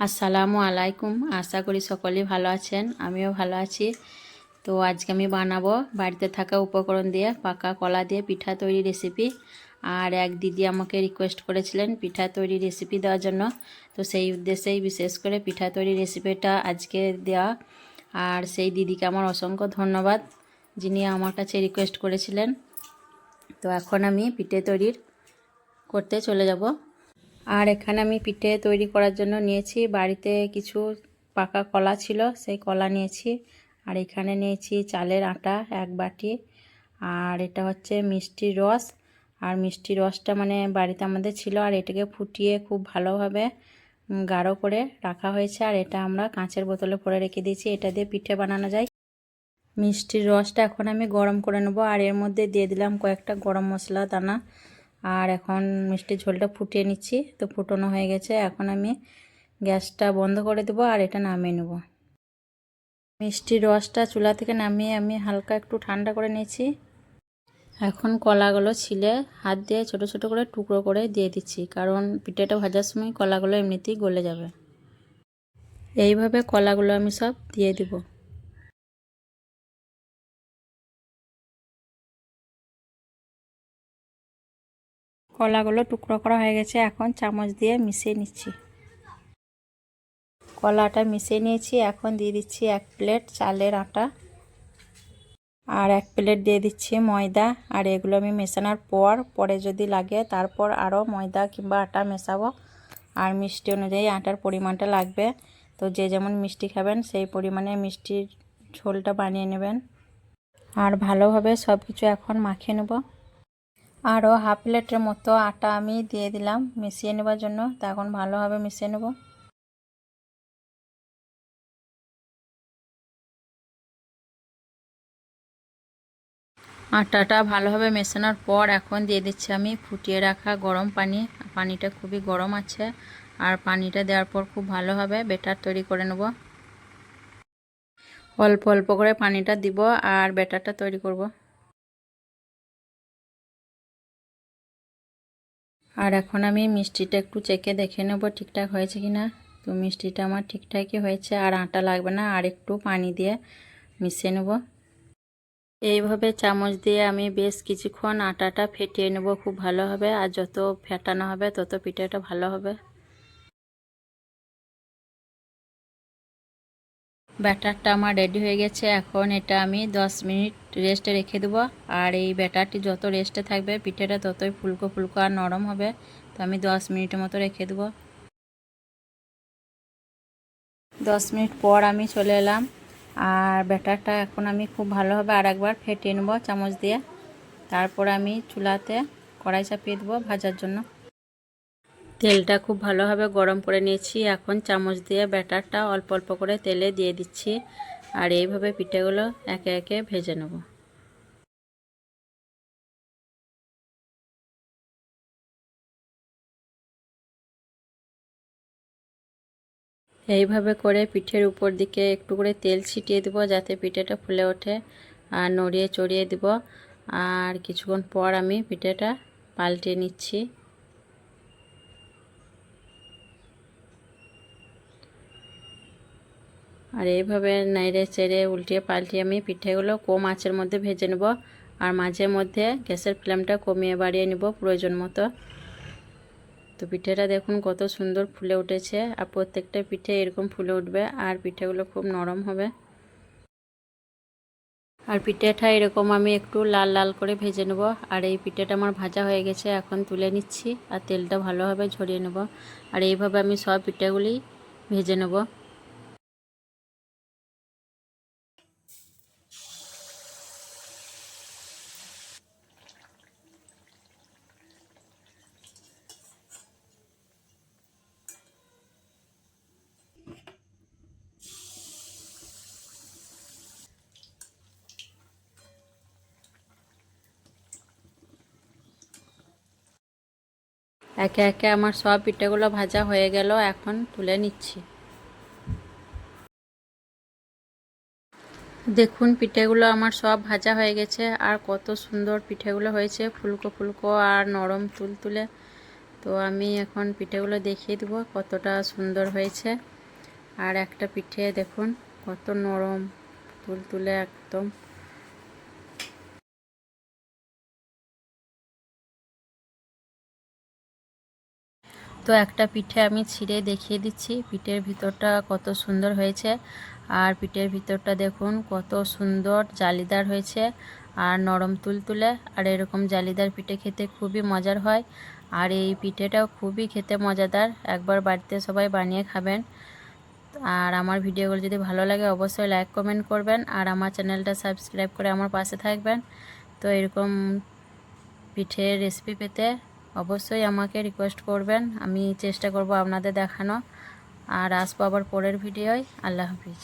আসসালামু আলাইকুম। আশা করি সকলেই ভালো আছেন, আমিও ভালো আছি। তো আজকে আমি বানাবো বাড়িতে থাকা উপকরণ দিয়ে পাকা কলা দিয়ে পিঠা তৈরি রেসিপি। আর এক দিদি আমাকে রিকোয়েস্ট করেছিলেন পিঠা তৈরি রেসিপি দেওয়ার জন্য, তো সেই উদ্দেশ্যেই বিশেষ করে পিঠা তৈরি রেসিপিটা আজকে দেওয়া। আর সেই দিদিকে আমার অসংখ্য ধন্যবাদ, যিনি আমার কাছে রিকোয়েস্ট করেছিলেন। তো এখন আমি পিঠে তৈরির করতে চলে যাব। আর এখানে আমি পিঠে তৈরি করার জন্য নিয়েছি, বাড়িতে কিছু পাকা কলা ছিল, সেই কলা নিয়েছি। আর এখানে নিয়েছি চালের আটা 1 বাটি। আর এটা হচ্ছে মিষ্টির রস। আর মিষ্টির রসটা মানে বাড়িতে আমাদের ছিল, আর এটাকে ফুটিয়ে খুব ভালোভাবে গাঢ় করে রাখা হয়েছে। আর এটা আমরা কাঁচের বোতলে ভরে রেখে দিয়েছি, এটা দিয়ে পিঠে বানানো যায়। মিষ্টির রসটা এখন আমি গরম করে নেব। আর এর মধ্যে দিয়ে দিলাম কয়েকটা গরম মশলা দানা। আর এখন মিষ্টির ঝোলটা ফুটিয়ে নিচ্ছি। তো ফুটানো হয়ে গেছে, এখন আমি গ্যাসটা বন্ধ করে দেবো আর এটা নামিয়ে নেব। মিষ্টির রসটা চুলা থেকে নামিয়ে আমি হালকা একটু ঠান্ডা করে নিয়েছি। এখন কলাগুলো ছিলে হাত দিয়ে ছোট ছোট করে টুকরো করে দিয়ে দিচ্ছি, কারণ পিঠেটা ভাজার সময় কলাগুলো এমনিতেই গলে যাবে। এইভাবে কলাগুলো আমি সব দিয়ে দিব। কলাগুলো টুকরো করা হয়ে গেছে, এখন চামচ দিয়ে মিশিয়ে নিচ্ছি। কলাটা মিশিয়ে নিয়েছি, এখন দিয়ে দিচ্ছি 1 প্লেট চালের আটা আর 1 প্লেট দিয়ে দিচ্ছি ময়দা। আর এগুলো আমি মেশানোর পরে যদি লাগে তারপর আরও ময়দা কিংবা আটা মেশাবো। আর মিষ্টি অনুযায়ী আটার পরিমাণটা লাগবে, তো যে যেমন মিষ্টি খাবেন সেই পরিমাণে মিষ্টির ঝোলটা বানিয়ে নেবেন। আর ভালোভাবে সব কিছু এখন মাখিয়ে নেব। আরও হাফ প্লেটের মতো আটা আমি দিয়ে দিলাম মিশিয়ে নেবার জন্য, তো এখন ভালোভাবে মিশিয়ে নেব। আটাটা ভালোভাবে মেশানোর পর এখন দিয়ে দিচ্ছি আমি ফুটিয়ে রাখা গরম পানি। পানিটা খুবই গরম আছে, আর পানিটা দেওয়ার পর খুব ভালোভাবে ব্যাটার তৈরি করে নেব। অল্প অল্প করে পানিটা দিব আর ব্যাটারটা তৈরি করব। আর এখন আমি মিষ্টিটা একটু চেখে দেখে নেব ঠিকঠাক হয়েছে কিনা। তো মিষ্টিটা আমার ঠিকঠাকই হয়েছে, আর আটা লাগবে না, আর একটু পানি দিয়ে মিশিয়ে নেব। এইভাবে চামচ দিয়ে আমি বেশ কিছুক্ষণ আটাটা ফেটিয়ে নেব খুব ভালো হবে। আর যত ফেটানো হবে তত পিঠাটা ভালো হবে। ব্যাটারটা আমার রেডি হয়ে গেছে, এখন এটা আমি 10 মিনিট রেস্টে রেখে দেবো। আর এই ব্যাটারটি যত রেস্টে থাকবে পিঠাটা ততই ফুলকো ফুলকো আর নরম হবে। তো আমি 10 মিনিটের মতো রেখে দেবো। 10 মিনিট পর আমি চলে এলাম। আর ব্যাটারটা এখন আমি খুব ভালোভাবে আর একবার ফেটিয়ে নেব চামচ দিয়ে। তারপর আমি চুলাতে কড়াই চাপিয়ে দেবো ভাজার জন্য। তেলটা খুব ভালোভাবে গরম করে নিয়েছি, এখন চামচ দিয়ে ব্যাটারটা অল্প অল্প করে তেলে দিয়ে দিচ্ছি। আর এইভাবে পিঠেগুলো একে একে ভেজে নেব। এইভাবে করে পিঠের উপর দিকে একটু করে তেল ছিটিয়ে দেবো, যাতে পিঠেটা ফুলে ওঠে। আর নড়িয়ে চড়িয়ে দেব। আর কিছুক্ষণ পর আমি পিঠেটা পাল্টে নিচ্ছি। আর এইভাবে নেড়ে চেড়ে উল্টিয়ে পাল্টিয়ে আমি পিঠেগুলো কম আঁচের মধ্যে ভেজে নেব। আর মাঝে মধ্যে গ্যাসের ফ্লেমটা কমিয়ে বাড়িয়ে নেব প্রয়োজন মতো। তো পিঠেটা দেখুন কত সুন্দর ফুলে উঠেছে, আর প্রত্যেকটা পিঠে এরকম ফুলে উঠবে, আর পিঠেগুলো খুব নরম হবে। আর পিঠেটা এরকম আমি একটু লাল লাল করে ভেজে নেব। আর এই পিঠেটা আমার ভাজা হয়ে গেছে, এখন তুলে নিচ্ছি আর তেলটা ভালোভাবে ঝরিয়ে নেব। আর এইভাবে আমি সব পিঠেগুলি ভেজে নেব। একে একে আমার সব পিঠেগুলো ভাজা হয়ে গেল, এখন তুলে নিচ্ছি। দেখুন পিঠেগুলো আমার সব ভাজা হয়ে গেছে, আর কত সুন্দর পিঠেগুলো হয়েছে, ফুলকো ফুলকো আর নরম তুলতুলে। তো আমি এখন পিঠেগুলো দেখিয়ে দেবো কতটা সুন্দর হয়েছে। আর একটা পিঠে দেখুন কত নরম তুলতুলে একদম। তো একটা পিঠে আমি ছিঁড়ে দেখিয়ে দিচ্ছি পিঠের ভিতরটা কত সুন্দর হয়েছে। আর পিঠের ভিতরটা দেখুন কত সুন্দর জালিদার হয়েছে আর নরম তুলতুলে। আর এরকম জালিদার পিঠে খেতে খুবই মজার হয়। আর এই পিঠেটাও খুবই খেতে মজাদার, একবার বাড়িতে সবাই বানিয়ে খাবেন। আর আমার ভিডিওগুলো যদি ভালো লাগে অবশ্যই লাইক কমেন্ট করবেন আর আমার চ্যানেলটা সাবস্ক্রাইব করে আমার পাশে থাকবেন। তো এরকম পিঠের রেসিপি পেতে অবশ্যই আমাকে রিকোয়েস্ট করবেন, আমি চেষ্টা করব আপনাদের দেখানো। আর আসবো আবার পরের ভিডিওয়। আল্লাহ হাফিজ।